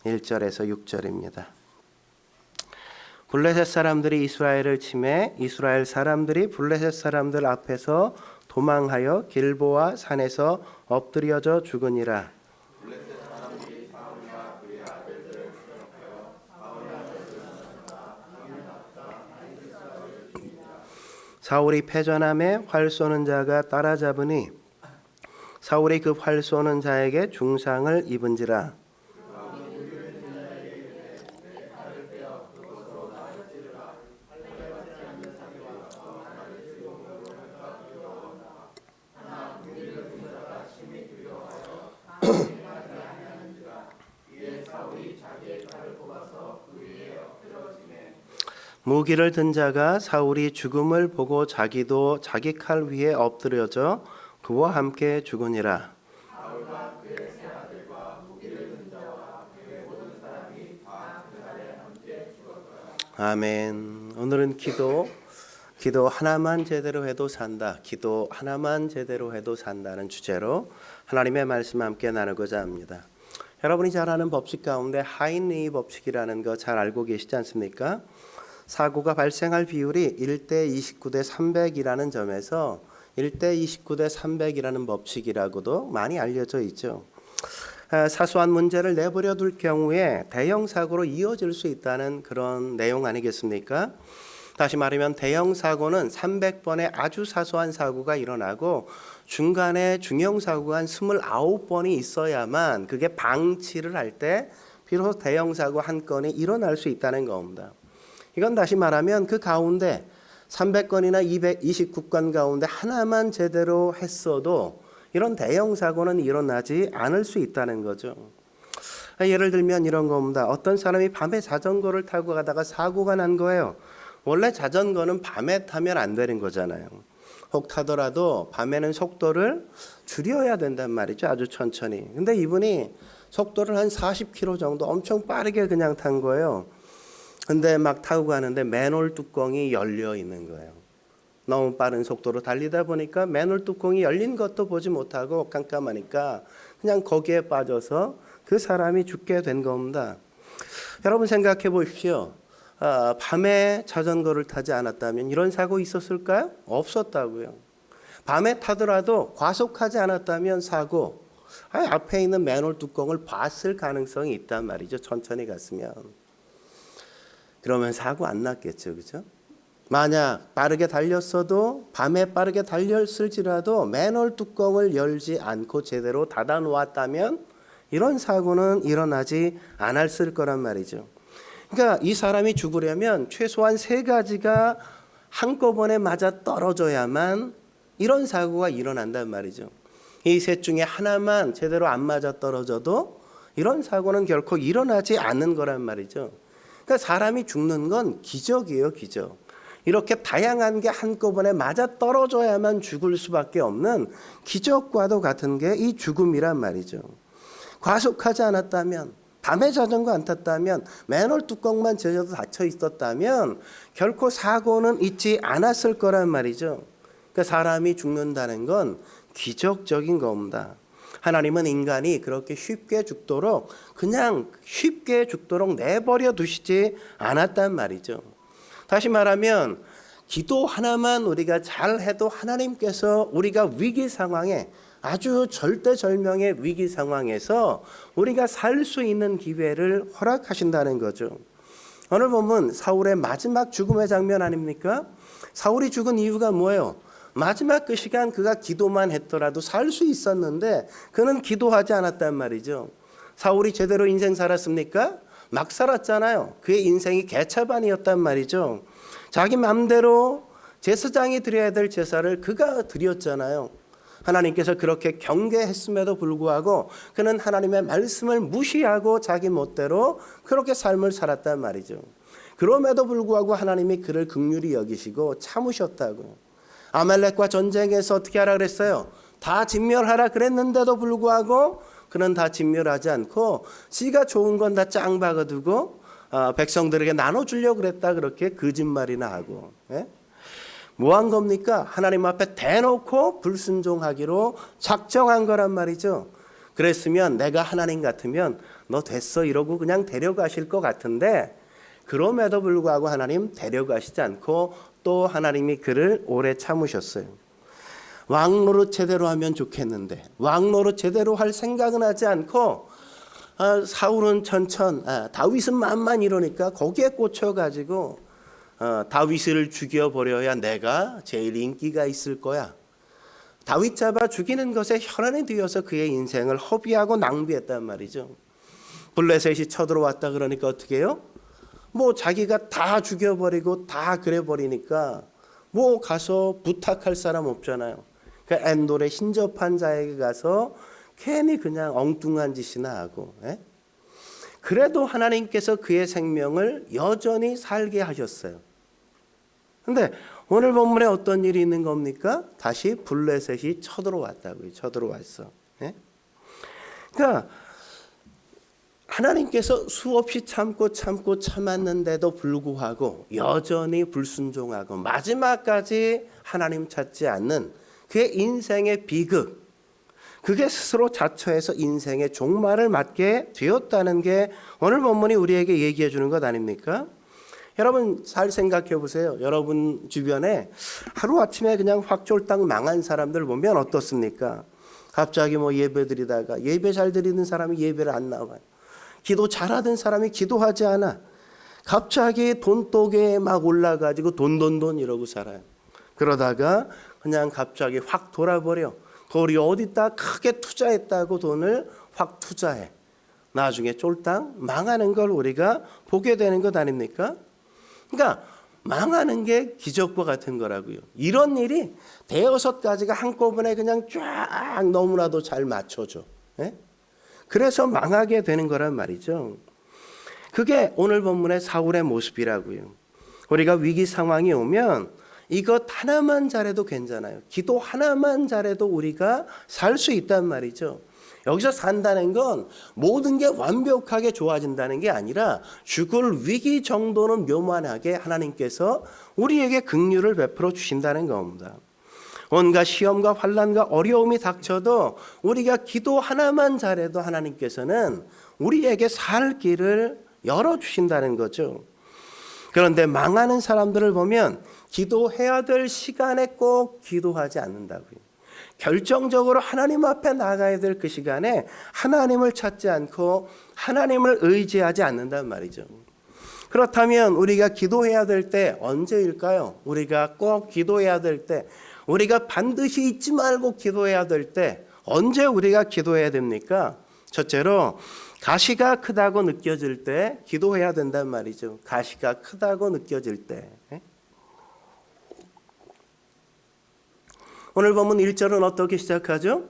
1절에서 6절입니다. 블레셋 사람들이 이스라엘을 치매 이스라엘 사람들이 블레셋 사람들 앞에서 도망하여 길보아 산에서 엎드려져 죽으니라. 사울이 패전함에 활 쏘는 자가 따라잡으니 사울이 그 활 쏘는 자에게 중상을 입은지라. 무기를 든 자가 사울이 죽음을 보고 자기도 자기 칼 위에 엎드려져 그와 함께 죽으니라. 아멘. 오늘은 기도 하나만 제대로 해도 산다. 기도 하나만 제대로 해도 산다는 주제로 하나님의 말씀 함께 나누고자 합니다. 여러분이 잘 아는 법칙 가운데 하인리 법칙이라는 거 잘 알고 계시지 않습니까? 사고가 발생할 비율이 1대 29대 300이라는 점에서 1대 29대 300이라는 법칙이라고도 많이 알려져 있죠. 사소한 문제를 내버려 둘 경우에 대형 사고로 이어질 수 있다는 그런 내용 아니겠습니까? 다시 말하면 대형 사고는 300번의 아주 사소한 사고가 일어나고 중간에 중형 사고가 한 29번이 있어야만 그게 방치를 할 때 비로소 대형 사고 한 건이 일어날 수 있다는 겁니다. 이건 다시 말하면 그 가운데 300건이나 229건 가운데 하나만 제대로 했어도 이런 대형 사고는 일어나지 않을 수 있다는 거죠. 예를 들면 이런 겁니다. 어떤 사람이 밤에 자전거를 타고 가다가 사고가 난 거예요. 원래 자전거는 밤에 타면 안 되는 거잖아요. 혹 타더라도 밤에는 속도를 줄여야 된단 말이죠. 아주 천천히. 근데 이분이 속도를 한 40km 정도 엄청 빠르게 그냥 탄 거예요. 근데 막 타고 가는데 맨홀 뚜껑이 열려 있는 거예요. 너무 빠른 속도로 달리다 보니까 맨홀 뚜껑이 열린 것도 보지 못하고 깜깜하니까 그냥 거기에 빠져서 그 사람이 죽게 된 겁니다. 여러분 생각해 보십시오. 밤에 자전거를 타지 않았다면 이런 사고 있었을까요? 없었다고요. 밤에 타더라도 과속하지 않았다면 사고, 앞에 있는 맨홀 뚜껑을 봤을 가능성이 있단 말이죠. 천천히 갔으면. 그러면 사고 안 났겠죠, 그죠? 만약 빠르게 달렸어도 밤에 빠르게 달렸을지라도 맨홀 뚜껑을 열지 않고 제대로 닫아 놓았다면 이런 사고는 일어나지 않았을 거란 말이죠. 그러니까 이 사람이 죽으려면 최소한 3가지가 한꺼번에 맞아 떨어져야만 이런 사고가 일어난단 말이죠. 이 셋 중에 하나만 제대로 안 맞아 떨어져도 이런 사고는 결코 일어나지 않는 거란 말이죠. 그러니까 사람이 죽는 건 기적이에요, 기적. 이렇게 다양한 게 한꺼번에 맞아 떨어져야만 죽을 수밖에 없는 기적과도 같은 게 이 죽음이란 말이죠. 과속하지 않았다면, 밤에 자전거 안 탔다면, 맨홀 뚜껑만 제대로 닫혀 있었다면 결코 사고는 있지 않았을 거란 말이죠. 그러니까 사람이 죽는다는 건 기적적인 겁니다. 하나님은 인간이 그렇게 쉽게 죽도록 그냥 쉽게 죽도록 내버려 두시지 않았단 말이죠. 다시 말하면 기도 하나만 우리가 잘해도 하나님께서 우리가 위기 상황에 아주 절대절명의 위기 상황에서 우리가 살 수 있는 기회를 허락하신다는 거죠. 오늘 보면 사울의 마지막 죽음의 장면 아닙니까? 사울이 죽은 이유가 뭐예요? 마지막 그 시간 그가 기도만 했더라도 살 수 있었는데 그는 기도하지 않았단 말이죠. 사울이 제대로 인생 살았습니까? 막 살았잖아요. 그의 인생이 개차반이었단 말이죠. 자기 마음대로 제사장이 드려야 될 제사를 그가 드렸잖아요. 하나님께서 그렇게 경계했음에도 불구하고 그는 하나님의 말씀을 무시하고 자기 멋대로 그렇게 삶을 살았단 말이죠. 그럼에도 불구하고 하나님이 그를 긍휼히 여기시고 참으셨다고요. 아말렉과 전쟁에서 어떻게 하라 그랬어요? 다 진멸하라 그랬는데도 불구하고 그는 다 진멸하지 않고 지가 좋은 건 다 짱 박아두고 백성들에게 나눠주려고 그랬다 그렇게 거짓말이나 하고. 예? 뭐 한 겁니까? 하나님 앞에 대놓고 불순종하기로 작정한 거란 말이죠. 그랬으면 내가 하나님 같으면 너 됐어 이러고 그냥 데려가실 것 같은데 그럼에도 불구하고 하나님 데려가시지 않고 또 하나님이 그를 오래 참으셨어요. 왕노릇 제대로 하면 좋겠는데 왕노릇 제대로 할 생각은 하지 않고 사울은 천천, 다윗은 만만 이러니까 거기에 꽂혀가지고 다윗을 죽여버려야 내가 제일 인기가 있을 거야. 다윗 잡아 죽이는 것에 혈안이 되어서 그의 인생을 허비하고 낭비했단 말이죠. 블레셋이 쳐들어왔다 그러니까 어떻게 해요? 뭐 자기가 다 죽여버리고 다 그래버리니까 뭐 가서 부탁할 사람 없잖아요. 그 엔돌의 신접한 자에게 가서 괜히 그냥 엉뚱한 짓이나 하고. 그래도 하나님께서 그의 생명을 여전히 살게 하셨어요. 근데 오늘 본문에 어떤 일이 있는 겁니까? 다시 블레셋이 쳐들어왔다고요. 쳐들어왔어. 그러니까 하나님께서 수없이 참고 참았는데도 불구하고 여전히 불순종하고 마지막까지 하나님 찾지 않는 그의 인생의 비극, 그게 스스로 자처해서 인생의 종말을 맞게 되었다는 게 오늘 본문이 우리에게 얘기해 주는 것 아닙니까? 여러분 잘 생각해 보세요. 여러분 주변에 하루아침에 그냥 확 쫄딱 망한 사람들 보면 어떻습니까? 갑자기 뭐 예배 드리다가 예배 잘 드리는 사람이 예배를 안 나와요. 기도 잘하던 사람이 기도하지 않아. 갑자기 돈독에 막 올라가지고 돈 이러고 살아요. 그러다가 그냥 갑자기 확 돌아버려. 우리 어디다 크게 투자했다고 돈을 확 투자해. 나중에 쫄딱 망하는 걸 우리가 보게 되는 것 아닙니까? 그러니까 망하는 게 기적과 같은 거라고요. 이런 일이 대여섯 가지가 한꺼번에 그냥 쫙 너무나도 잘 맞춰져. 그래서 망하게 되는 거란 말이죠. 그게 오늘 본문의 사울의 모습이라고요. 우리가 위기 상황이 오면 이것 하나만 잘해도 괜찮아요. 기도 하나만 잘해도 우리가 살 수 있단 말이죠. 여기서 산다는 건 모든 게 완벽하게 좋아진다는 게 아니라 죽을 위기 정도는 요만하게 하나님께서 우리에게 긍휼을 베풀어 주신다는 겁니다. 온갖 시험과 환난과 어려움이 닥쳐도 우리가 기도 하나만 잘해도 하나님께서는 우리에게 살 길을 열어주신다는 거죠. 그런데 망하는 사람들을 보면 기도해야 될 시간에 꼭 기도하지 않는다고요. 결정적으로 하나님 앞에 나가야 될 그 시간에 하나님을 찾지 않고 하나님을 의지하지 않는단 말이죠. 그렇다면 우리가 기도해야 될 때 언제일까요? 우리가 꼭 기도해야 될 때, 우리가 반드시 잊지 말고 기도해야 될 때 언제 우리가 기도해야 됩니까? 첫째로 가시가 크다고 느껴질 때 기도해야 된단 말이죠. 가시가 크다고 느껴질 때. 오늘 본문 1절은 어떻게 시작하죠?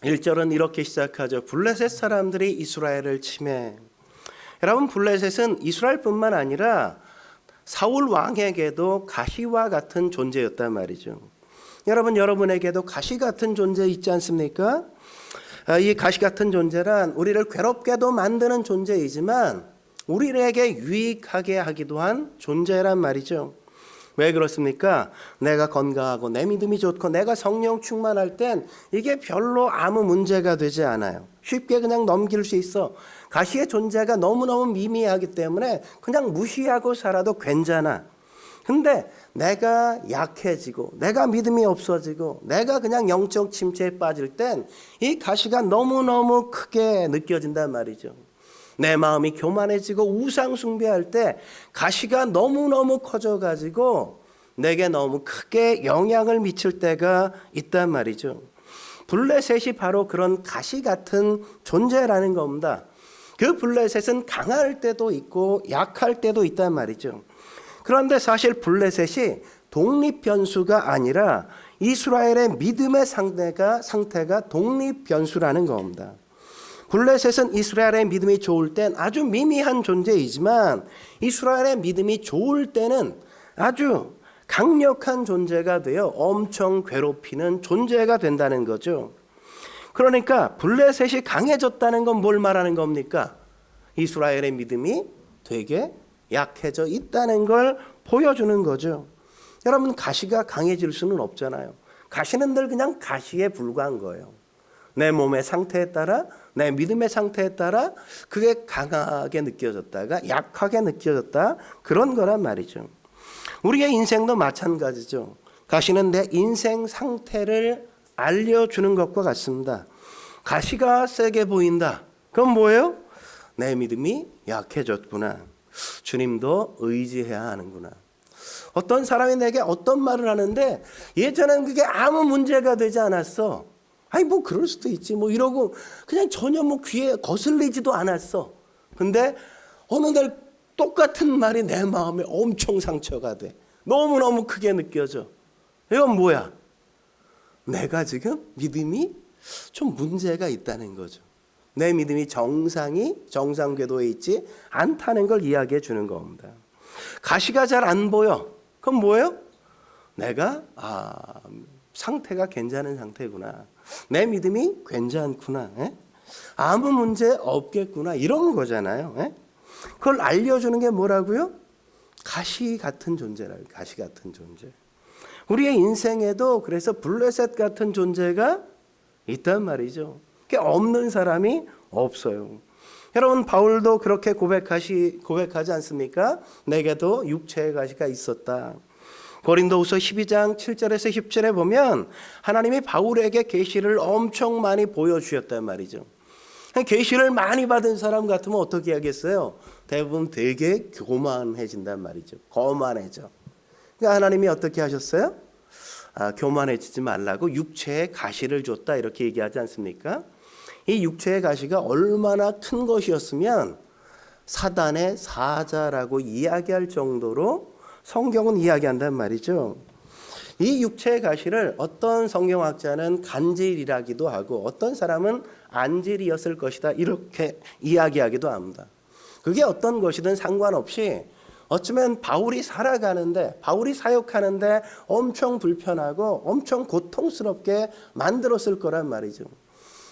1절은 이렇게 시작하죠. 블레셋 사람들이 이스라엘을 침해. 여러분 블레셋은 이스라엘뿐만 아니라 사울 왕에게도 가시와 같은 존재였단 말이죠. 여러분에게도 가시 같은 존재 있지 않습니까? 이 가시 같은 존재란 우리를 괴롭게도 만드는 존재이지만 우리에게 유익하게 하기도 한 존재란 말이죠. 왜 그렇습니까? 내가 건강하고 내 믿음이 좋고 내가 성령 충만할 땐 이게 별로 아무 문제가 되지 않아요. 쉽게 그냥 넘길 수 있어. 가시의 존재가 너무너무 미미하기 때문에 그냥 무시하고 살아도 괜찮아. 근데 내가 약해지고 내가 믿음이 없어지고 내가 그냥 영적 침체에 빠질 땐 이 가시가 너무너무 크게 느껴진단 말이죠. 내 마음이 교만해지고 우상 숭배할 때 가시가 너무너무 커져가지고 내게 너무 크게 영향을 미칠 때가 있단 말이죠. 블레셋이 바로 그런 가시 같은 존재라는 겁니다. 그 블레셋은 강할 때도 있고 약할 때도 있단 말이죠. 그런데 사실 블레셋이 독립변수가 아니라 이스라엘의 믿음의 상태가 독립변수라는 겁니다. 블레셋은 이스라엘의 믿음이 좋을 땐 아주 미미한 존재이지만 이스라엘의 믿음이 좋을 때는 아주 강력한 존재가 되어 엄청 괴롭히는 존재가 된다는 거죠. 그러니까 블레셋이 강해졌다는 건 뭘 말하는 겁니까? 이스라엘의 믿음이 되게 약해져 있다는 걸 보여주는 거죠. 여러분 가시가 강해질 수는 없잖아요. 가시는 늘 그냥 가시에 불과한 거예요. 내 몸의 상태에 따라, 내 믿음의 상태에 따라 그게 강하게 느껴졌다가 약하게 느껴졌다, 그런 거란 말이죠. 우리의 인생도 마찬가지죠. 가시는 내 인생 상태를 알려주는 것과 같습니다. 가시가 세게 보인다. 그건 뭐예요? 내 믿음이 약해졌구나. 주님도 의지해야 하는구나. 어떤 사람이 내게 어떤 말을 하는데 예전에는 그게 아무 문제가 되지 않았어. 아니 뭐 그럴 수도 있지 뭐 이러고 그냥 전혀 뭐 귀에 거슬리지도 않았어. 근데 어느 날 똑같은 말이 내 마음에 엄청 상처가 돼. 너무너무 크게 느껴져. 이건 뭐야? 내가 지금 믿음이 좀 문제가 있다는 거죠. 내 믿음이 정상 궤도에 있지 않다는 걸 이야기해 주는 겁니다. 가시가 잘 안 보여. 그럼 뭐예요? 내가 상태가 괜찮은 상태구나. 내 믿음이 괜찮구나. 아무 문제 없겠구나. 이런 거잖아요. 그걸 알려주는 게 뭐라고요? 가시 같은 존재라고. 가시 같은 존재. 우리의 인생에도 그래서 블레셋 같은 존재가 있단 말이죠. 그게 없는 사람이 없어요. 여러분 바울도 그렇게 고백하지 않습니까? 내게도 육체의 가시가 있었다. 고린도후서 12장 7절에서 10절에 보면 하나님이 바울에게 계시를 엄청 많이 보여주셨단 말이죠. 계시를 많이 받은 사람 같으면 어떻게 하겠어요? 대부분 되게 교만해진단 말이죠. 거만해져. 그러니까 하나님이 어떻게 하셨어요? 교만해지지 말라고 육체의 가시를 줬다 이렇게 얘기하지 않습니까? 이 육체의 가시가 얼마나 큰 것이었으면 사단의 사자라고 이야기할 정도로 성경은 이야기한단 말이죠. 이 육체의 가시를 어떤 성경학자는 간질이라기도 하고 어떤 사람은 안질이었을 것이다 이렇게 이야기하기도 합니다. 그게 어떤 것이든 상관없이 어쩌면 바울이 살아가는데 바울이 사역하는데 엄청 불편하고 엄청 고통스럽게 만들었을 거란 말이죠.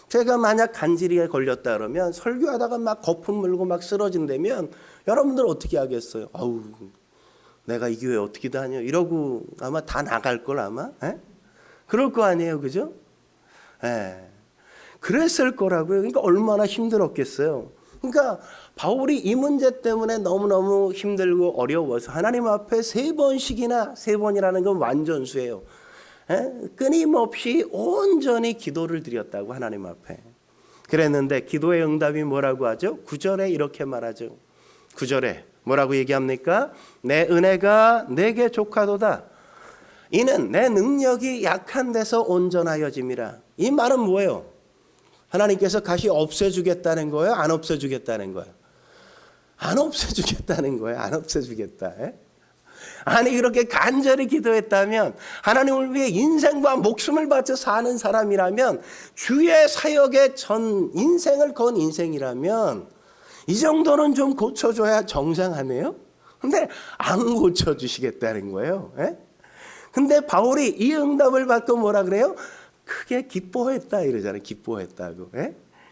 제가 만약 간질이에 걸렸다 그러면 설교하다가 막 거품 물고 막 쓰러진다면 여러분들 어떻게 하겠어요? 아우 내가 이 교회 어떻게 다녀? 이러고 아마 다 나갈 걸 아마? 그럴 거 아니에요, 그죠? 그랬을 거라고요. 그러니까 얼마나 힘들었겠어요. 그러니까 바울이 이 문제 때문에 너무너무 힘들고 어려워서 하나님 앞에 3번씩이나 3번이라는 건 완전수예요. 끊임없이 온전히 기도를 드렸다고 하나님 앞에. 그랬는데 기도의 응답이 뭐라고 하죠? 9절에 이렇게 말하죠. 9절에 뭐라고 얘기합니까? 내 은혜가 내게 족하도다. 이는 내 능력이 약한 데서 온전하여짐이라. 이 말은 뭐예요? 하나님께서 가시 없애주겠다는 거예요? 안 없애주겠다는 거예요? 안 없애주겠다는 거예요? 안 없애주겠다. 아니 그렇게 간절히 기도했다면 하나님을 위해 인생과 목숨을 바쳐 사는 사람이라면 주의 사역에 전 인생을 건 인생이라면 이 정도는 좀 고쳐줘야 정상하네요. 근데 안 고쳐주시겠다는 거예요. 근데 바울이 이 응답을 받고 뭐라 그래요? 크게 기뻐했다 이러잖아요. 기뻐했다고.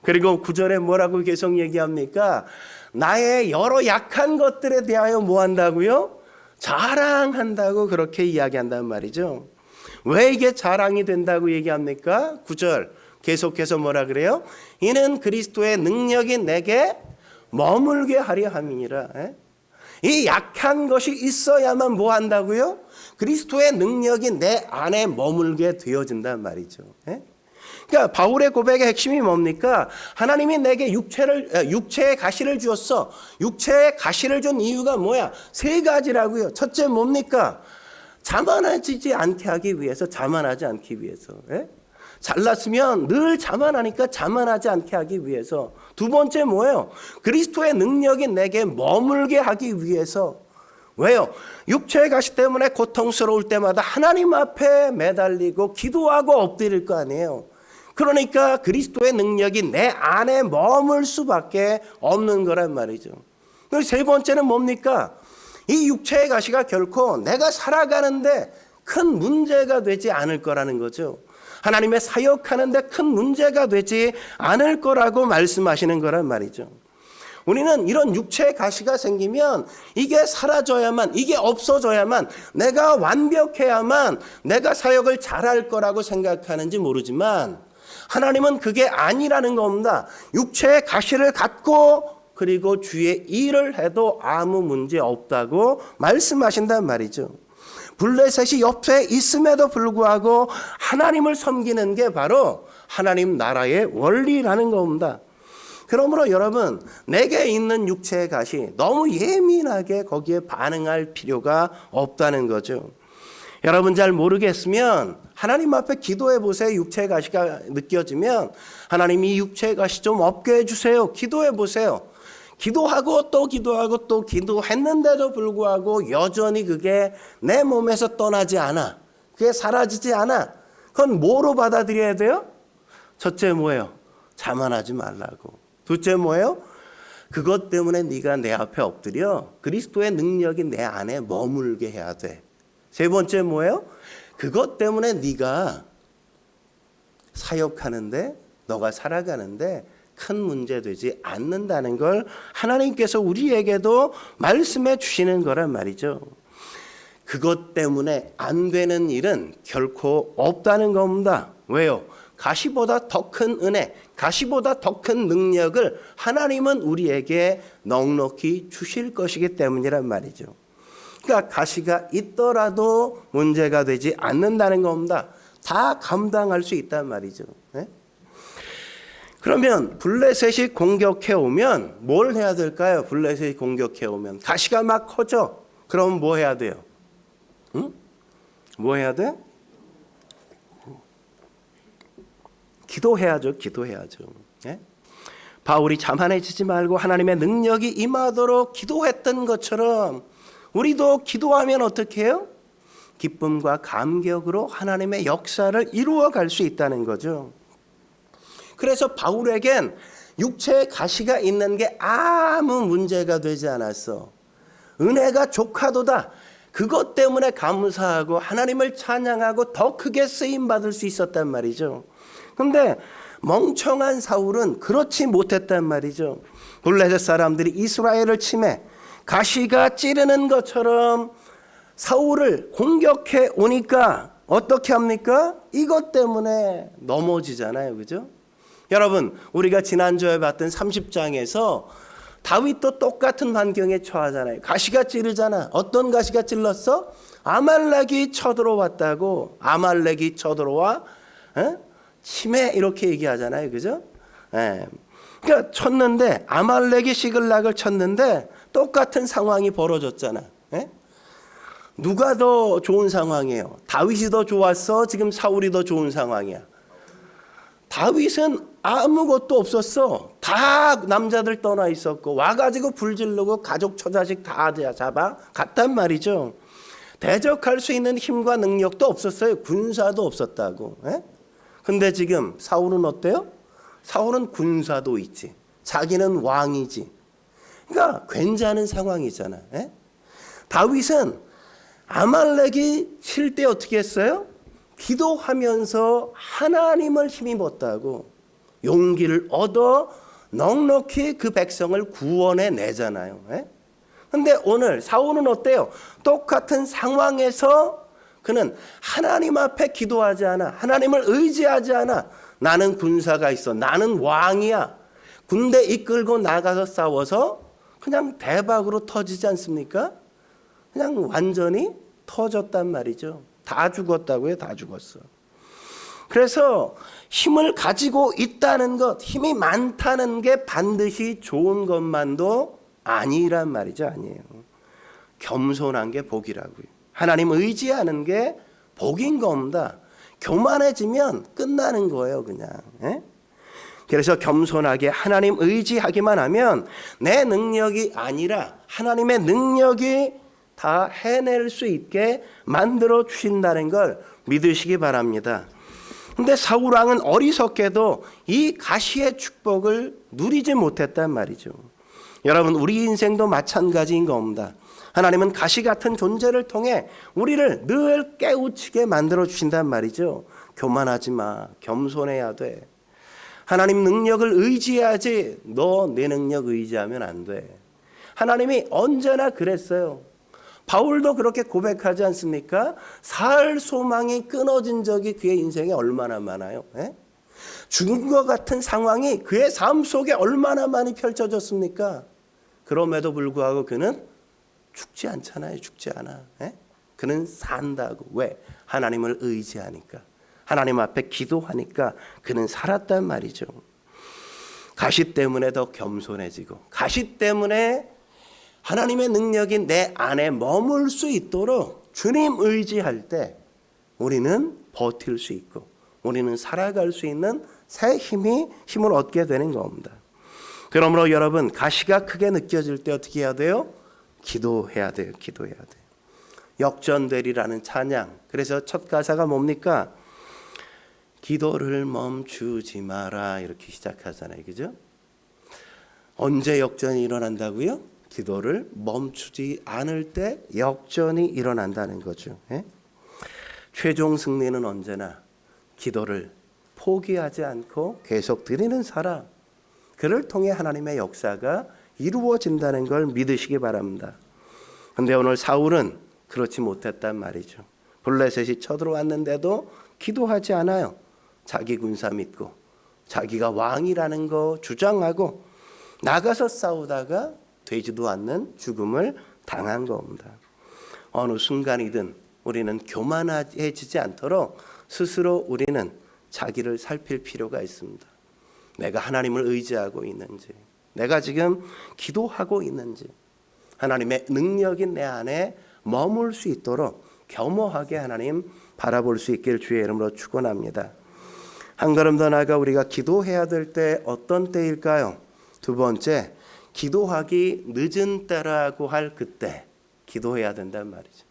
그리고 9절에 뭐라고 계속 얘기합니까? 나의 여러 약한 것들에 대하여 뭐 한다고요? 자랑한다고 그렇게 이야기한단 말이죠. 왜 이게 자랑이 된다고 얘기합니까? 9절 계속해서 뭐라 그래요? 이는 그리스도의 능력이 내게 머물게 하려 함이니라. 이 약한 것이 있어야만 뭐 한다고요? 그리스도의 능력이 내 안에 머물게 되어진단 말이죠. 그러니까 바울의 고백의 핵심이 뭡니까? 하나님이 내게 육체의 가시를 주었어. 육체의 가시를 준 이유가 뭐야? 3가지라고요. 첫째 뭡니까? 자만하지 않게 하기 위해서, 자만하지 않기 위해서. 잘났으면 늘 자만하니까 자만하지 않게 하기 위해서. 2번째 뭐예요? 그리스도의 능력이 내게 머물게 하기 위해서. 왜요? 육체의 가시 때문에 고통스러울 때마다 하나님 앞에 매달리고 기도하고 엎드릴 거 아니에요. 그러니까 그리스도의 능력이 내 안에 머물 수밖에 없는 거란 말이죠. 그리고 3번째는 뭡니까? 이 육체의 가시가 결코 내가 살아가는데 큰 문제가 되지 않을 거라는 거죠. 하나님의 사역하는데 큰 문제가 되지 않을 거라고 말씀하시는 거란 말이죠. 우리는 이런 육체의 가시가 생기면 이게 사라져야만, 이게 없어져야만, 내가 완벽해야만 내가 사역을 잘할 거라고 생각하는지 모르지만 하나님은 그게 아니라는 겁니다. 육체의 가시를 갖고 그리고 주의 일을 해도 아무 문제 없다고 말씀하신단 말이죠. 블레셋이 옆에 있음에도 불구하고 하나님을 섬기는 게 바로 하나님 나라의 원리라는 겁니다. 그러므로 여러분, 내게 있는 육체의 가시 너무 예민하게 거기에 반응할 필요가 없다는 거죠. 여러분 잘 모르겠으면 하나님 앞에 기도해 보세요. 육체의 가시가 느껴지면 하나님 이 육체의 가시 좀 없게 해주세요. 기도해 보세요. 기도하고 또 기도하고 또 기도했는데도 불구하고 여전히 그게 내 몸에서 떠나지 않아. 그게 사라지지 않아. 그건 뭐로 받아들여야 돼요? 첫째 뭐예요? 자만하지 말라고. 둘째 뭐예요? 그것 때문에 네가 내 앞에 엎드려 그리스도의 능력이 내 안에 머물게 해야 돼. 세 번째 뭐예요? 그것 때문에 네가 사역하는데 너가 살아가는데 큰 문제 되지 않는다는 걸 하나님께서 우리에게도 말씀해 주시는 거란 말이죠. 그것 때문에 안 되는 일은 결코 없다는 겁니다. 왜요? 가시보다 더 큰 은혜, 가시보다 더 큰 능력을 하나님은 우리에게 넉넉히 주실 것이기 때문이란 말이죠. 그러니까 가시가 있더라도 문제가 되지 않는다는 겁니다. 다 감당할 수 있단 말이죠. 네? 그러면 블레셋이 공격해 오면 뭘 해야 될까요? 블레셋이 공격해 오면 가시가 막 커져. 그럼 뭐 해야 돼요? 응? 뭐 해야 돼? 기도해야죠. 기도해야죠. 네? 바울이 자만해지지 말고 하나님의 능력이 임하도록 기도했던 것처럼 우리도 기도하면 어떻게 해요? 기쁨과 감격으로 하나님의 역사를 이루어갈 수 있다는 거죠. 그래서 바울에겐 육체의 가시가 있는 게 아무 문제가 되지 않았어. 은혜가 조카도다. 그것 때문에 감사하고 하나님을 찬양하고 더 크게 쓰임받을 수 있었단 말이죠. 그런데 멍청한 사울은 그렇지 못했단 말이죠. 블레셋 사람들이 이스라엘을 침해 가시가 찌르는 것처럼 사울을 공격해 오니까 어떻게 합니까? 이것 때문에 넘어지잖아요. 그죠? 여러분, 우리가 지난주에 봤던 30장에서 다윗도 똑같은 환경에 처하잖아요. 가시가 찌르잖아. 어떤 가시가 찔렀어? 아말렉이 쳐들어왔다고. 아말렉이 쳐들어와 침해 이렇게 얘기하잖아요. 그죠? 예. 그러니까 쳤는데 아말렉이 시글락을 쳤는데 똑같은 상황이 벌어졌잖아. 예? 누가 더 좋은 상황이에요? 다윗이 더 좋았어? 지금 사울이 더 좋은 상황이야? 다윗은 아무것도 없었어. 다 남자들 떠나 있었고 와가지고 불 지르고 가족 처자식 다 잡아 갔단 말이죠. 대적할 수 있는 힘과 능력도 없었어요. 군사도 없었다고. 예? 근데 지금 사울은 어때요? 사울은 군사도 있지. 자기는 왕이지. 그러니까 괜찮은 상황이잖아. 예? 다윗은 아말렉이 칠 때 어떻게 했어요? 기도하면서 하나님을 힘입었다고. 용기를 얻어 넉넉히 그 백성을 구원해 내잖아요. 그런데 오늘 사울은 어때요? 똑같은 상황에서 그는 하나님 앞에 기도하지 않아. 하나님을 의지하지 않아. 나는 군사가 있어. 나는 왕이야. 군대 이끌고 나가서 싸워서 그냥 대박으로 터지지 않습니까? 그냥 완전히 터졌단 말이죠. 다 죽었다고요. 다 죽었어. 그래서 힘을 가지고 있다는 것, 힘이 많다는 게 반드시 좋은 것만도 아니란 말이죠. 아니에요. 겸손한 게 복이라고요. 하나님 의지하는 게 복인 겁니다. 교만해지면 끝나는 거예요. 그냥. 예? 그래서 겸손하게 하나님 의지하기만 하면 내 능력이 아니라 하나님의 능력이 다 해낼 수 있게 만들어 주신다는 걸 믿으시기 바랍니다. 근데 사울 왕은 어리석게도 이 가시의 축복을 누리지 못했단 말이죠. 여러분, 우리 인생도 마찬가지인 겁니다. 하나님은 가시 같은 존재를 통해 우리를 늘 깨우치게 만들어 주신단 말이죠. 교만하지 마. 겸손해야 돼. 하나님 능력을 의지해야지. 너 내 능력 의지하면 안 돼. 하나님이 언제나 그랬어요. 바울도 그렇게 고백하지 않습니까? 살 소망이 끊어진 적이 그의 인생에 얼마나 많아요. 예? 죽은 것 같은 상황이 그의 삶 속에 얼마나 많이 펼쳐졌습니까? 그럼에도 불구하고 그는 죽지 않잖아요. 죽지 않아. 예? 그는 산다고. 왜? 하나님을 의지하니까. 하나님 앞에 기도하니까 그는 살았단 말이죠. 가시 때문에 더 겸손해지고, 가시 때문에 하나님의 능력이 내 안에 머물 수 있도록 주님 의지할 때 우리는 버틸 수 있고 우리는 살아갈 수 있는 새 힘을 얻게 되는 겁니다. 그러므로 여러분, 가시가 크게 느껴질 때 어떻게 해야 돼요? 기도해야 돼요. 기도해야 돼요. 역전되리라는 찬양. 그래서 첫 가사가 뭡니까? 기도를 멈추지 마라, 이렇게 시작하잖아요. 그죠? 언제 역전이 일어난다고요? 기도를 멈추지 않을 때 역전이 일어난다는 거죠. 예? 최종 승리는 언제나 기도를 포기하지 않고 계속 드리는 사람, 그를 통해 하나님의 역사가 이루어진다는 걸 믿으시기 바랍니다. 그런데 오늘 사울은 그렇지 못했단 말이죠. 블레셋이 쳐들어왔는데도 기도하지 않아요. 자기 군사 믿고 자기가 왕이라는 거 주장하고 나가서 싸우다가 되지도 않는 죽음을 당한 겁니다. 어느 순간이든 우리는 교만해지지 않도록 스스로 우리는 자기를 살필 필요가 있습니다. 내가 하나님을 의지하고 있는지, 내가 지금 기도하고 있는지, 하나님의 능력이 내 안에 머물 수 있도록 겸허하게 하나님 바라볼 수 있길 주의 이름으로 축원합니다. 한 걸음 더 나아가 우리가 기도해야 될 때 어떤 때일까요? 두 번째, 기도하기 늦은 때라고 할 그때 기도해야 된단 말이죠.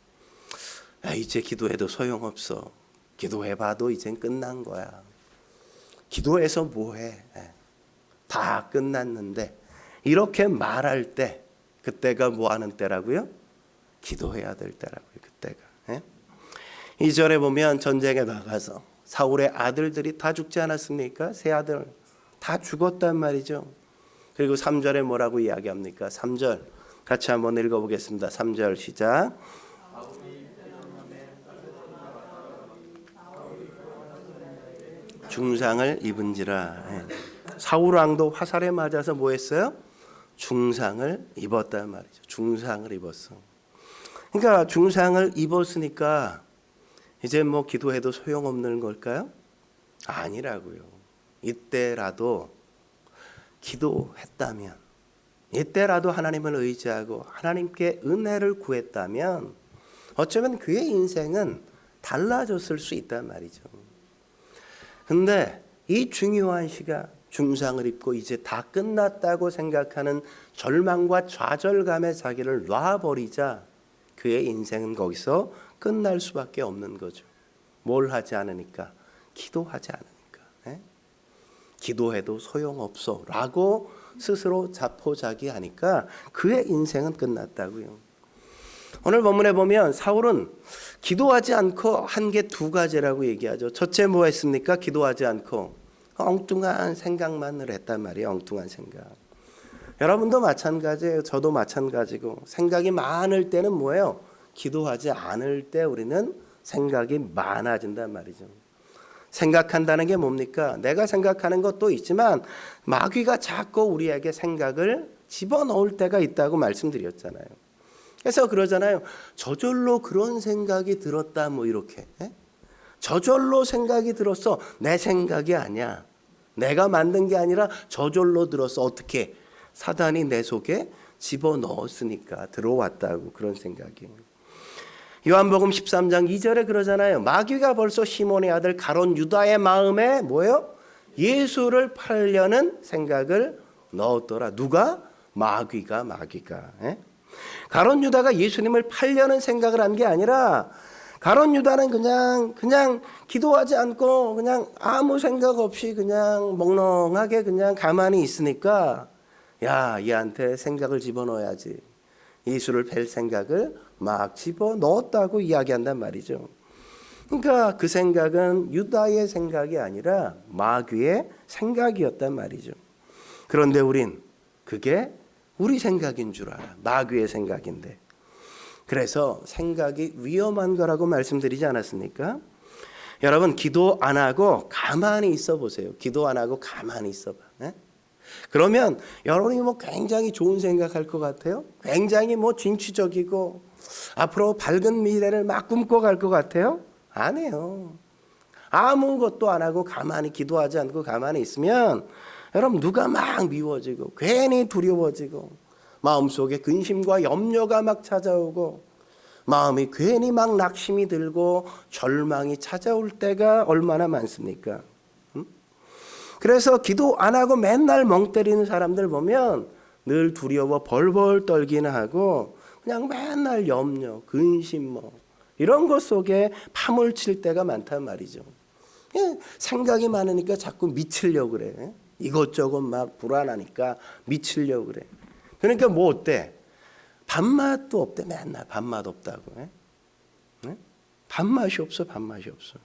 이제 기도해도 소용없어. 기도해봐도 이젠 끝난 거야. 기도해서 뭐해? 다 끝났는데, 이렇게 말할 때 그때가 뭐 하는 때라고요? 기도해야 될 때라고요. 그때가. 2절에 보면 전쟁에 나가서 사울의 아들들이 다 죽지 않았습니까? 세 아들 다 죽었단 말이죠. 그리고 3절에 뭐라고 이야기합니까? 3절 같이 한번 읽어보겠습니다. 3절 시작. 중상을 입은지라. 사울 왕도 화살에 맞아서 뭐 했어요? 중상을 입었단 말이죠. 중상을 입었어. 그러니까 중상을 입었으니까 이제 뭐 기도해도 소용없는 걸까요? 아니라고요. 이때라도 기도했다면, 이때라도 하나님을 의지하고 하나님께 은혜를 구했다면 어쩌면 그의 인생은 달라졌을 수 있단 말이죠. 근데 이 중요한 시간, 중상을 입고 이제 다 끝났다고 생각하는 절망과 좌절감에 자기를 놔버리자 그의 인생은 거기서 끝날 수밖에 없는 거죠. 뭘 하지 않으니까? 기도하지 않으니까. 기도해도 소용없어 라고 스스로 자포자기하니까 그의 인생은 끝났다고요. 오늘 본문에 보면 사울은 기도하지 않고 한 게 두 가지라고 얘기하죠. 첫째 뭐 했습니까? 기도하지 않고 엉뚱한 생각만을 했단 말이에요. 엉뚱한 생각. 여러분도 마찬가지예요. 저도 마찬가지고, 생각이 많을 때는 뭐예요? 기도하지 않을 때 우리는 생각이 많아진단 말이죠. 생각한다는 게 뭡니까? 내가 생각하는 것도 있지만 마귀가 자꾸 우리에게 생각을 집어넣을 때가 있다고 말씀드렸잖아요. 그래서 그러잖아요. 저절로 그런 생각이 들었다, 뭐 이렇게. 저절로 생각이 들었어. 내 생각이 아니야. 내가 만든 게 아니라 저절로 들었어. 어떻게? 사단이 내 속에 집어넣었으니까 들어왔다고, 그런 생각이. 요한복음 13장 2절에 그러잖아요. 마귀가 벌써 시몬의 아들 가룟 유다의 마음에 뭐예요? 예수를 팔려는 생각을 넣었더라. 누가? 마귀가. 가룟 유다가 예수님을 팔려는 생각을 한 게 아니라, 가룟 유다는 그냥 기도하지 않고 그냥 아무 생각 없이 그냥 멍멍하게 그냥 가만히 있으니까, 야, 얘한테 생각을 집어넣어야지. 예수를 뵐 생각을 막 집어넣었다고 이야기한단 말이죠. 그러니까 그 생각은 유다의 생각이 아니라 마귀의 생각이었단 말이죠. 그런데 우린 그게 우리 생각인 줄 알아. 마귀의 생각인데. 그래서 생각이 위험한 거라고 말씀드리지 않았습니까? 여러분 기도 안 하고 가만히 있어 보세요. 기도 안 하고 가만히 있어 봐. 네? 그러면 여러분이 뭐 굉장히 좋은 생각할 것 같아요? 굉장히 뭐 진취적이고 앞으로 밝은 미래를 막 꿈꿔 갈 것 같아요? 아니에요. 아무것도 안 하고 가만히 기도하지 않고 가만히 있으면 여러분 누가 막 미워지고 괜히 두려워지고 마음속에 근심과 염려가 막 찾아오고 마음이 괜히 막 낙심이 들고 절망이 찾아올 때가 얼마나 많습니까? 그래서 기도 안 하고 맨날 멍 때리는 사람들 보면 늘 두려워 벌벌 떨기는 하고 그냥 맨날 염려, 근심 뭐 이런 것 속에 파묻힐 때가 많단 말이죠. 생각이 많으니까 자꾸 미치려고 그래. 이것저것 막 불안하니까 미치려고 그래. 그러니까 뭐 어때? 밥맛도 없대. 맨날 밥맛 없다고. 밥맛이 없어. 밥맛이 없어.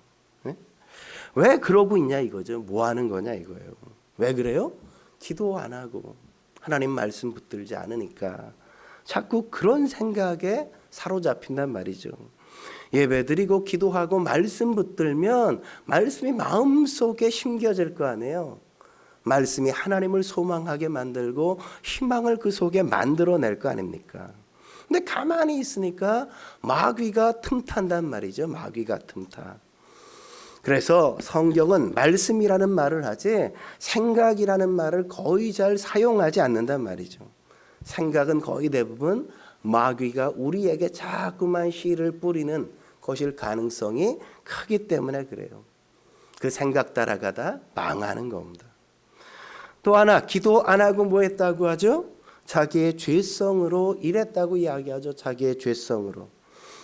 왜 그러고 있냐 이거죠. 뭐 하는 거냐 이거예요. 왜 그래요? 기도 안 하고 하나님 말씀 붙들지 않으니까 자꾸 그런 생각에 사로잡힌단 말이죠. 예배드리고 기도하고 말씀 붙들면 말씀이 마음속에 심겨질 거 아니에요. 말씀이 하나님을 소망하게 만들고 희망을 그 속에 만들어낼 거 아닙니까? 근데 가만히 있으니까 마귀가 틈탄단 말이죠. 마귀가 틈타. 그래서 성경은 말씀이라는 말을 하지 생각이라는 말을 거의 잘 사용하지 않는단 말이죠. 생각은 거의 대부분 마귀가 우리에게 자꾸만 씨를 뿌리는 것일 가능성이 크기 때문에 그래요. 그 생각 따라가다 망하는 겁니다. 또 하나 기도 안 하고 뭐 했다고 하죠? 자기의 죄성으로 일했다고 이야기하죠. 자기의 죄성으로.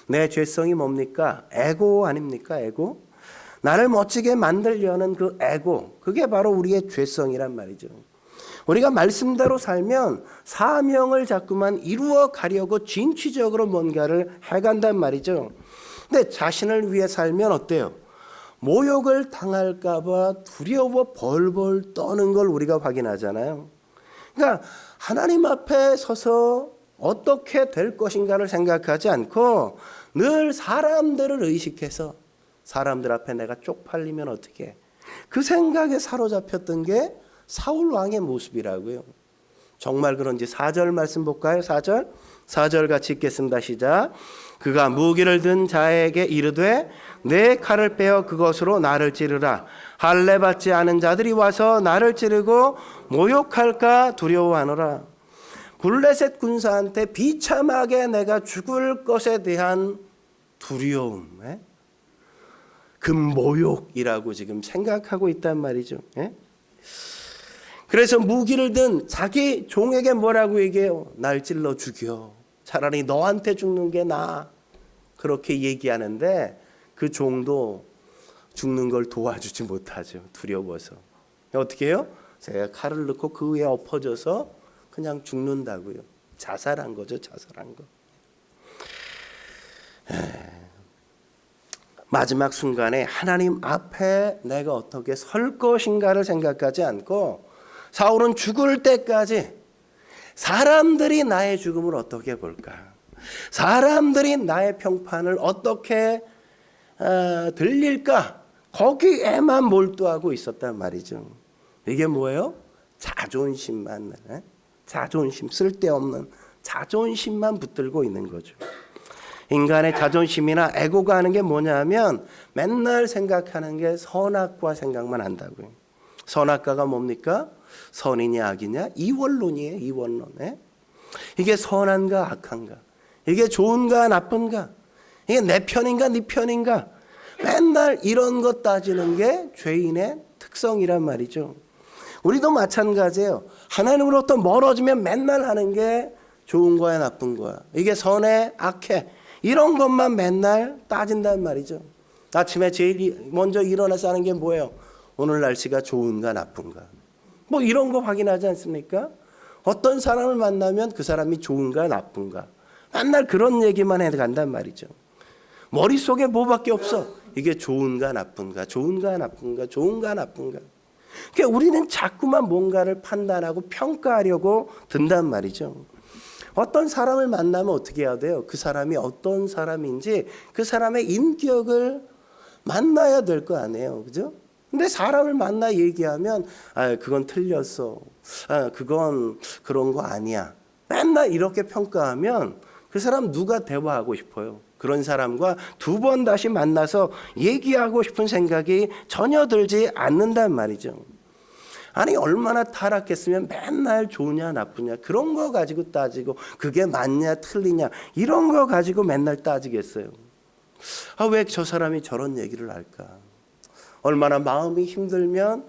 내 죄성이 뭡니까? 에고 아닙니까? 에고. 나를 멋지게 만들려는 그 에고, 그게 바로 우리의 죄성이란 말이죠. 우리가 말씀대로 살면 사명을 자꾸만 이루어 가려고 진취적으로 뭔가를 해간단 말이죠. 근데 자신을 위해 살면 어때요? 모욕을 당할까 봐 두려워 벌벌 떠는 걸 우리가 확인하잖아요. 그러니까 하나님 앞에 서서 어떻게 될 것인가를 생각하지 않고 늘 사람들을 의식해서 사람들 앞에 내가 쪽팔리면 어떻게? 그 생각에 사로잡혔던 게 사울 왕의 모습이라고요. 정말 그런지 4절 말씀 볼까요? 4절 같이 읽겠습니다. 시작. 그가 무기를 든 자에게 이르되 내 칼을 빼어 그것으로 나를 찌르라. 할례 받지 않은 자들이 와서 나를 찌르고 모욕할까 두려워하노라. 블레셋 군사한테 비참하게 내가 죽을 것에 대한 두려움, 그 모욕이라고 지금 생각하고 있단 말이죠. 그래서 무기를 든 자기 종에게 뭐라고 얘기해요? 날 찔러 죽여. 차라리 너한테 죽는 게 나아. 그렇게 얘기하는데 그 종도 죽는 걸 도와주지 못하죠. 두려워서. 어떻게 해요? 제가 칼을 넣고 그 위에 엎어져서 그냥 죽는다고요. 자살한 거죠. 자살한 거. 마지막 순간에 하나님 앞에 내가 어떻게 설 것인가를 생각하지 않고 사울은 죽을 때까지 사람들이 나의 죽음을 어떻게 볼까? 사람들이 나의 평판을 어떻게 들릴까? 거기에만 몰두하고 있었단 말이죠. 이게 뭐예요? 자존심만, 자존심, 쓸데없는 자존심만 붙들고 있는 거죠. 인간의 자존심이나 에고가 하는 게 뭐냐면 맨날 생각하는 게 선악과 생각만 한다고요. 선악과가 뭡니까? 선이냐 악이냐? 이원론이에요. 이원론. 이게 선한가 악한가? 이게 좋은가 나쁜가? 이게 내 편인가 네 편인가? 맨날 이런 것 따지는 게 죄인의 특성이란 말이죠. 우리도 마찬가지예요. 하나님으로부터 멀어지면 맨날 하는 게 좋은 거야 나쁜 거야. 이게 선해 악해. 이런 것만 맨날 따진단 말이죠. 아침에 제일 먼저 일어나서 하는 게 뭐예요? 오늘 날씨가 좋은가 나쁜가? 뭐 이런 거 확인하지 않습니까? 어떤 사람을 만나면 그 사람이 좋은가 나쁜가? 맨날 그런 얘기만 해간단 말이죠. 머릿속에 뭐밖에 없어? 이게 좋은가 나쁜가? 좋은가 나쁜가? 좋은가 나쁜가? 그러니까 우리는 자꾸만 뭔가를 판단하고 평가하려고 든단 말이죠. 어떤 사람을 만나면 어떻게 해야 돼요? 그 사람이 어떤 사람인지 그 사람의 인격을 만나야 될 거 아니에요. 그죠? 근데 사람을 만나 얘기하면 그건 틀렸어. 그건 그런 거 아니야. 맨날 이렇게 평가하면 그 사람 누가 대화하고 싶어요? 그런 사람과 두 번 다시 만나서 얘기하고 싶은 생각이 전혀 들지 않는단 말이죠. 아니 얼마나 타락했으면 맨날 좋으냐 나쁘냐 그런 거 가지고 따지고 그게 맞냐 틀리냐 이런 거 가지고 맨날 따지겠어요. 왜 저 사람이 저런 얘기를 할까? 얼마나 마음이 힘들면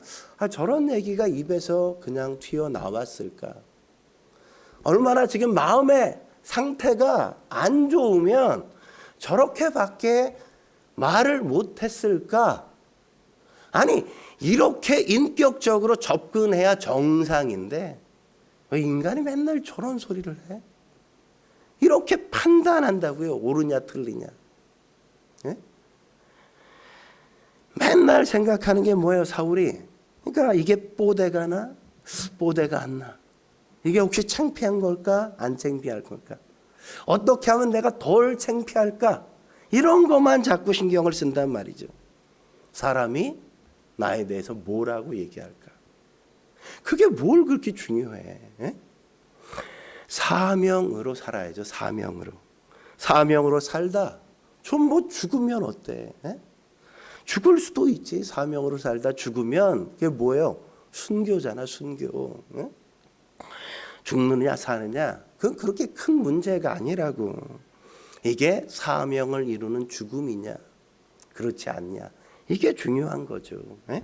저런 얘기가 입에서 그냥 튀어나왔을까? 얼마나 지금 마음의 상태가 안 좋으면 저렇게밖에 말을 못했을까? 아니 이렇게 인격적으로 접근해야 정상인데 왜 인간이 맨날 저런 소리를 해? 이렇게 판단한다고요. 옳으냐 틀리냐. 예? 맨날 생각하는 게 뭐예요, 사울이? 그러니까 이게 뽀대가 나? 뽀대가 안 나? 이게 혹시 창피한 걸까? 안 창피할 걸까? 어떻게 하면 내가 덜 창피할까? 이런 것만 자꾸 신경을 쓴단 말이죠. 사람이 나에 대해서 뭐라고 얘기할까? 그게 뭘 그렇게 중요해? 에? 사명으로 살아야죠. 사명으로 살다 좀 뭐 죽으면 어때? 에? 죽을 수도 있지. 사명으로 살다 죽으면 그게 뭐예요? 순교잖아. 순교. 에? 죽느냐 사느냐 그건 그렇게 큰 문제가 아니라고. 이게 사명을 이루는 죽음이냐 그렇지 않냐 이게 중요한 거죠. 에?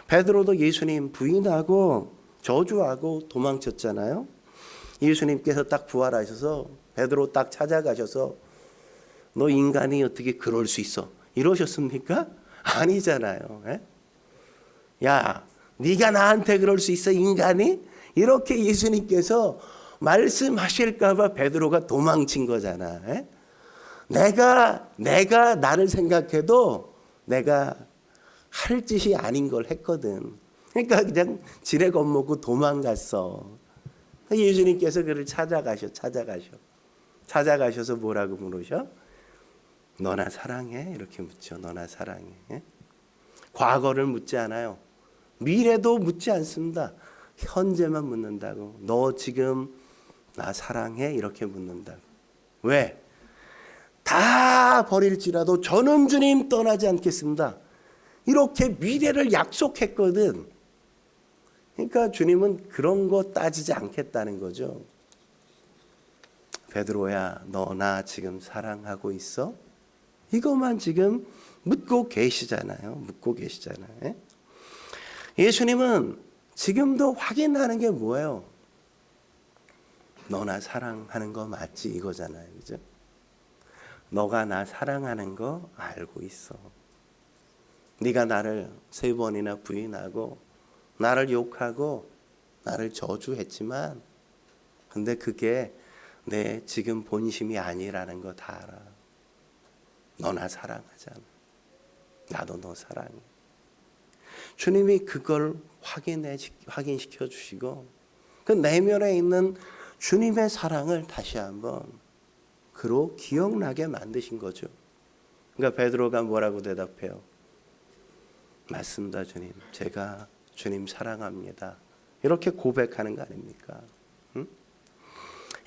베드로도 예수님 부인하고 저주하고 도망쳤잖아요. 예수님께서 딱 부활하셔서 베드로 딱 찾아가셔서 너 인간이 어떻게 그럴 수 있어 이러셨습니까? 아니잖아요. 에? 야 네가 나한테 그럴 수 있어 인간이? 이렇게 예수님께서 말씀하실까 봐 베드로가 도망친 거잖아. 에? 내가 나를 생각해도 내가 할 짓이 아닌 걸 했거든. 그러니까 그냥 지레 겁먹고 도망갔어. 예수님께서 그를 찾아가셔서 뭐라고 물으셔? 너나 사랑해? 이렇게 묻죠. 너나 사랑해? 에? 과거를 묻지 않아요. 미래도 묻지 않습니다. 현재만 묻는다고. 너 지금 나 사랑해? 이렇게 묻는다고. 왜? 다 버릴지라도 저는 주님 떠나지 않겠습니다. 이렇게 미래를 약속했거든. 그러니까 주님은 그런 거 따지지 않겠다는 거죠. 베드로야, 너 나 지금 사랑하고 있어? 이것만 지금 묻고 계시잖아요. 예수님은 지금도 확인하는 게 뭐예요? 너나 사랑하는 거 맞지 이거잖아요. 그죠? 너가 나 사랑하는 거 알고 있어. 네가 나를 3번이나 부인하고 나를 욕하고 나를 저주했지만 근데 그게 내 지금 본심이 아니라는 거 다 알아. 너 나 사랑하잖아. 나도 너 사랑해. 주님이 그걸 확인시켜 주시고 그 내면에 있는 주님의 사랑을 다시 한번 그로 기억나게 만드신 거죠. 그러니까 베드로가 뭐라고 대답해요? 맞습니다, 주님. 제가 주님 사랑합니다. 이렇게 고백하는 거 아닙니까? 응?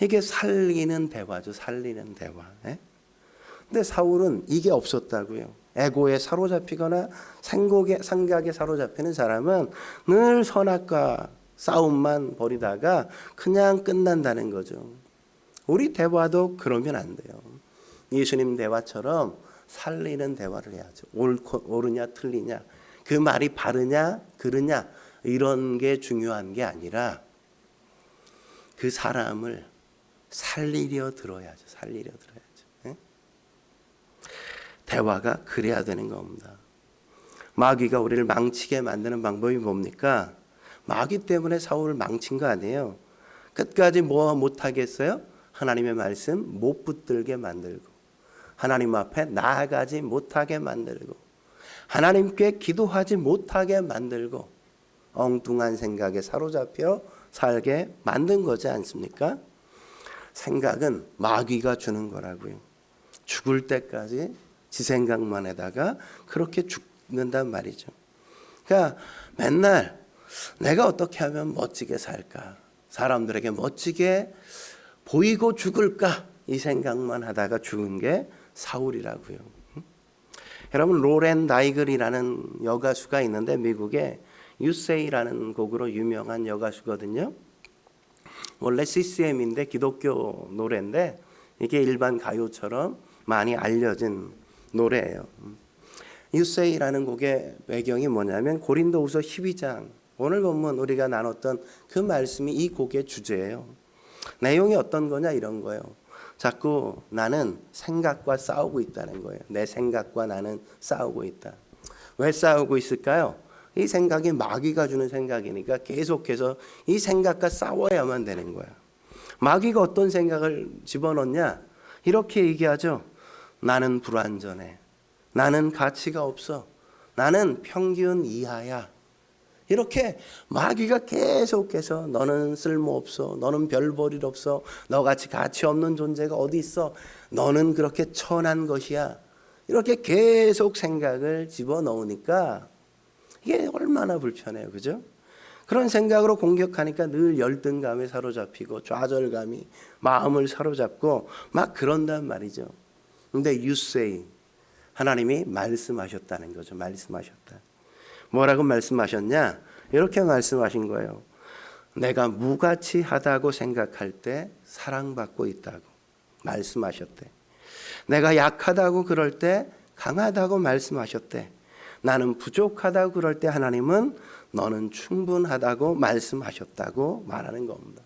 이게 살리는 대화죠. 살리는 대화. 에? 근데 사울은 이게 없었다고요. 에고에 사로잡히거나 생각에 사로잡히는 사람은 늘 선악과 싸움만 벌이다가 그냥 끝난다는 거죠. 우리 대화도 그러면 안 돼요. 예수님 대화처럼 살리는 대화를 해야죠. 옳으냐 틀리냐 그 말이 바르냐 그르냐 이런 게 중요한 게 아니라 그 사람을 살리려 들어야죠. 예? 대화가 그래야 되는 겁니다. 마귀가 우리를 망치게 만드는 방법이 뭡니까? 마귀 때문에 사울을 망친 거 아니에요. 끝까지 뭐 못하겠어요? 하나님의 말씀 못 붙들게 만들고 하나님 앞에 나아가지 못하게 만들고 하나님께 기도하지 못하게 만들고 엉뚱한 생각에 사로잡혀 살게 만든 거지 않습니까? 생각은 마귀가 주는 거라고요. 죽을 때까지 지 생각만 하다가 그렇게 죽는단 말이죠. 그러니까 맨날 내가 어떻게 하면 멋지게 살까? 사람들에게 멋지게 보이고 죽을까? 이 생각만 하다가 죽은 게 사울이라고요. 여러분, 로렌 다이글이라는 여가수가 있는데 미국에 유세이라는 곡으로 유명한 여가수거든요. 원래 CCM인데 기독교 노래인데 이게 일반 가요처럼 많이 알려진 노래예요. 유세이라는 곡의 배경이 뭐냐면 고린도후서 12장, 오늘 본문 우리가 나눴던 그 말씀이 이 곡의 주제예요. 내용이 어떤 거냐 이런 거예요. 자꾸 나는 생각과 싸우고 있다는 거예요. 내 생각과 나는 싸우고 있다. 왜 싸우고 있을까요? 이 생각이 마귀가 주는 생각이니까 계속해서 이 생각과 싸워야만 되는 거야. 마귀가 어떤 생각을 집어넣냐? 이렇게 얘기하죠. 나는 불완전해. 나는 가치가 없어. 나는 평균 이하야. 이렇게 마귀가 계속해서 너는 쓸모없어. 너는 별 볼 일 없어. 너같이 가치 없는 존재가 어디 있어. 너는 그렇게 천한 것이야. 이렇게 계속 생각을 집어넣으니까 이게 얼마나 불편해요. 그죠? 그런 생각으로 공격하니까 늘 열등감에 사로잡히고 좌절감이 마음을 사로잡고 막 그런단 말이죠. 근데 you say, 하나님이 말씀하셨다는 거죠. 말씀하셨다. 뭐라고 말씀하셨냐? 이렇게 말씀하신 거예요. 내가 무가치하다고 생각할 때 사랑받고 있다고 말씀하셨대. 내가 약하다고 그럴 때 강하다고 말씀하셨대. 나는 부족하다고 그럴 때 하나님은 너는 충분하다고 말씀하셨다고 말하는 겁니다.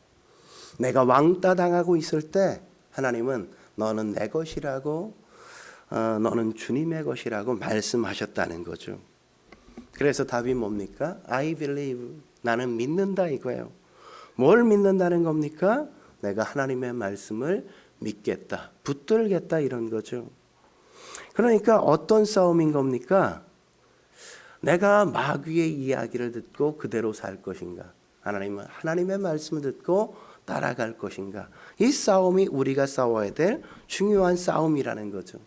내가 왕따 당하고 있을 때 하나님은 너는 내 것이라고, 너는 주님의 것이라고 말씀하셨다는 거죠. 그래서 답이 뭡니까? I believe. 나는 믿는다 이거예요. 뭘 믿는다는 겁니까? 내가 하나님의 말씀을 믿겠다, 붙들겠다 이런 거죠. 그러니까 어떤 싸움인 겁니까? 내가 마귀의 이야기를 듣고 그대로 살 것인가? 하나님은 하나님의 말씀을 듣고 따라갈 것인가? 이 싸움이 우리가 싸워야 될 중요한 싸움이라는 거죠.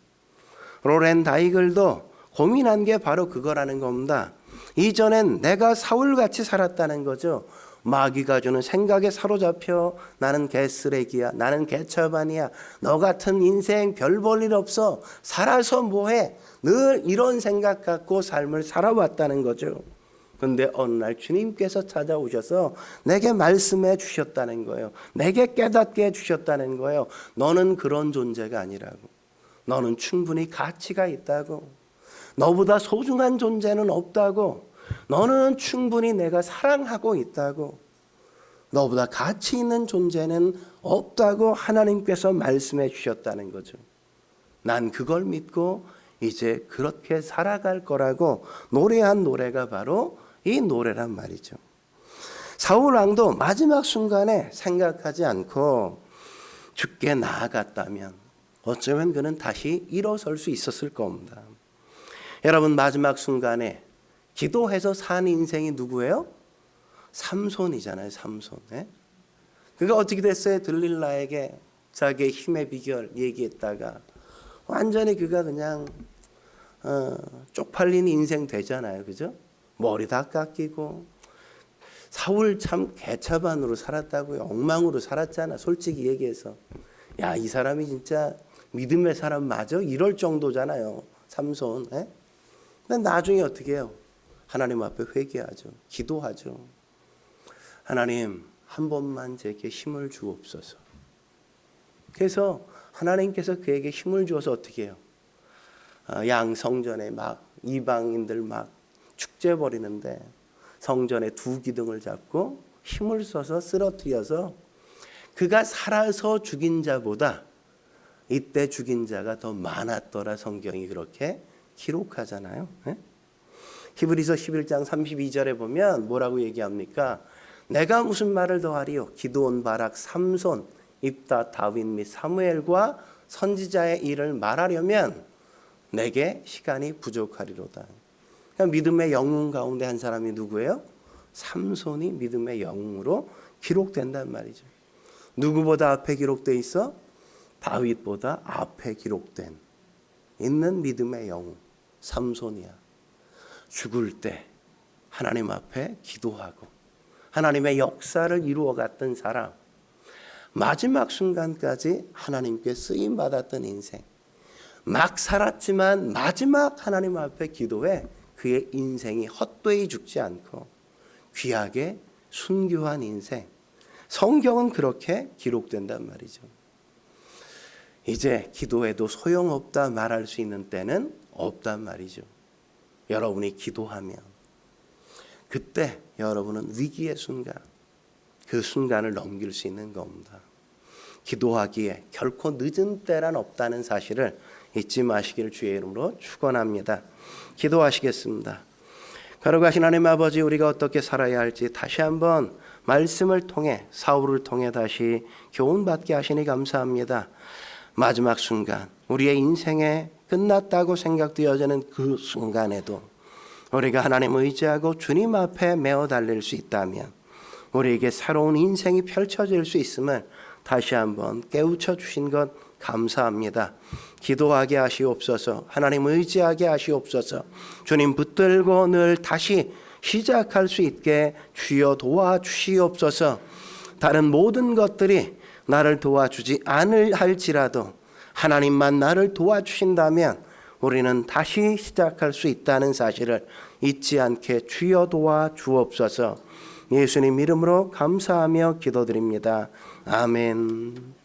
로렌 다이글도 고민한 게 바로 그거라는 겁니다. 이전엔 내가 사울같이 살았다는 거죠. 마귀가 주는 생각에 사로잡혀 나는 개쓰레기야, 나는 개처반이야, 너 같은 인생 별 볼 일 없어, 살아서 뭐해, 늘 이런 생각 갖고 삶을 살아왔다는 거죠. 그런데 어느 날 주님께서 찾아오셔서 내게 말씀해 주셨다는 거예요. 내게 깨닫게 해주셨다는 거예요. 너는 그런 존재가 아니라고. 너는 충분히 가치가 있다고. 너보다 소중한 존재는 없다고. 너는 충분히 내가 사랑하고 있다고. 너보다 가치 있는 존재는 없다고 하나님께서 말씀해 주셨다는 거죠. 난 그걸 믿고 이제 그렇게 살아갈 거라고 노래한 노래가 바로 이 노래란 말이죠. 사울 왕도 마지막 순간에 생각하지 않고 죽게 나아갔다면 어쩌면 그는 다시 일어설 수 있었을 겁니다. 여러분, 마지막 순간에 기도해서 산 인생이 누구예요? 삼손이잖아요. 삼손. 네? 그가 어떻게 됐어요? 들릴라에게 자기의 힘의 비결 얘기했다가 완전히 그가 그냥 쪽팔린 인생 되잖아요. 그죠? 머리 다 깎이고. 사울 참 개차반으로 살았다고요. 엉망으로 살았잖아. 솔직히 얘기해서. 야, 이 사람이 진짜 믿음의 사람 맞아? 이럴 정도잖아요. 삼손. 네? 근데 나중에 어떻게 해요? 하나님 앞에 회개하죠. 기도하죠. 하나님, 한 번만 제게 힘을 주옵소서. 그래서 하나님께서 그에게 힘을 주어서 어떻게 해요? 양 성전에 막 이방인들 막 축제 벌이는데 성전에 두 기둥을 잡고 힘을 써서 쓰러뜨려서 그가 살아서 죽인 자보다 이때 죽인 자가 더 많았더라. 성경이 그렇게 기록하잖아요. 네? 히브리서 11장 32절에 보면 뭐라고 얘기합니까? 내가 무슨 말을 더하리요? 기드온, 바락, 삼손, 입다, 다윗 및 사무엘과 선지자의 일을 말하려면 내게 시간이 부족하리로다. 그러니까 믿음의 영웅 가운데 한 사람이 누구예요? 삼손이 믿음의 영웅으로 기록된단 말이죠. 누구보다 앞에 기록돼 있어? 다윗보다 앞에 기록된. 있는 믿음의 영웅 삼손이야. 죽을 때 하나님 앞에 기도하고 하나님의 역사를 이루어갔던 사람, 마지막 순간까지 하나님께 쓰임 받았던 인생, 막 살았지만 마지막 하나님 앞에 기도해 그의 인생이 헛되이 죽지 않고 귀하게 순교한 인생, 성경은 그렇게 기록된단 말이죠. 이제 기도해도 소용없다 말할 수 있는 때는 없단 말이죠. 여러분이 기도하면 그때 여러분은 위기의 순간, 그 순간을 넘길 수 있는 겁니다. 기도하기에 결코 늦은 때란 없다는 사실을 잊지 마시기를 주의 이름으로 축원합니다. 기도하시겠습니다. 거룩하신 하나님 아버지, 우리가 어떻게 살아야 할지 다시 한번 말씀을 통해, 사울을 통해 다시 교훈받게 하시니 감사합니다. 마지막 순간, 우리의 인생에 끝났다고 생각되어지는 그 순간에도 우리가 하나님 의지하고 주님 앞에 메어 달릴 수 있다면 우리에게 새로운 인생이 펼쳐질 수 있음을 다시 한번 깨우쳐 주신 것 감사합니다. 기도하게 하시옵소서. 하나님 의지하게 하시옵소서. 주님 붙들고 늘 다시 시작할 수 있게 주여 도와주시옵소서. 다른 모든 것들이 나를 도와주지 할지라도 하나님만 나를 도와주신다면 우리는 다시 시작할 수 있다는 사실을 잊지 않게 주여 도와주옵소서. 예수님 이름으로 감사하며 기도드립니다. 아멘.